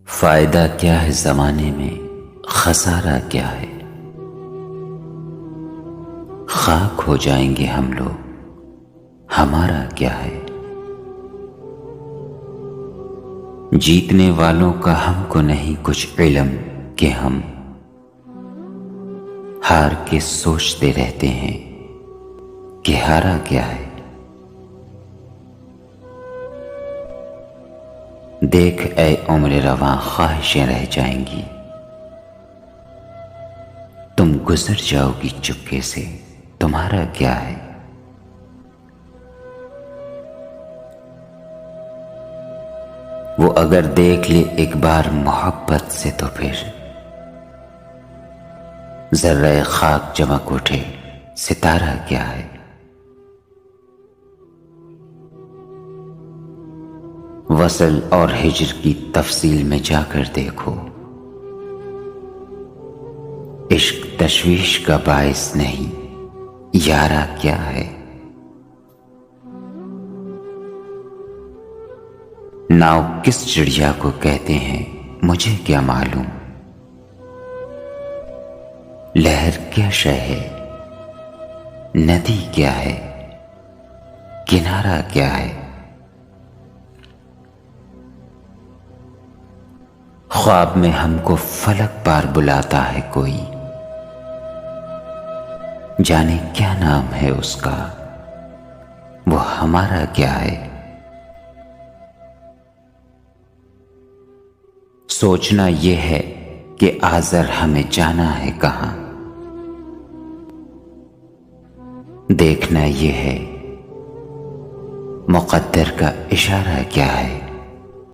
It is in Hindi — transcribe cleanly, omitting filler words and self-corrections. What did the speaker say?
फायदा क्या है जमाने में, खसारा क्या है। खाक हो जाएंगे हम लोग, हमारा क्या है। जीतने वालों का हमको नहीं कुछ इल्म कि हम हार के सोचते रहते हैं कि हारा क्या है। देख ऐ उम्र रवां, ख्वाहिशें रह जाएंगी, तुम गुजर जाओगी चुपके से, तुम्हारा क्या है। वो अगर देख ले एक बार मोहब्बत से तो फिर जर्रे खाक चमक उठे, सितारा क्या है। वसल और हिज्र की तफसील में जाकर देखो, इश्क तशवीश का बाइस नहीं, यारा क्या है। नाव किस चिड़िया को कहते हैं मुझे क्या मालूम, लहर क्या शय है, नदी क्या है, किनारा क्या है। ख्वाब में हमको फलक पार बुलाता है कोई, जाने क्या नाम है उसका, वो हमारा क्या है। सोचना ये है कि आज़र हमें जाना है कहां, देखना ये है मुक़द्दर का इशारा क्या है।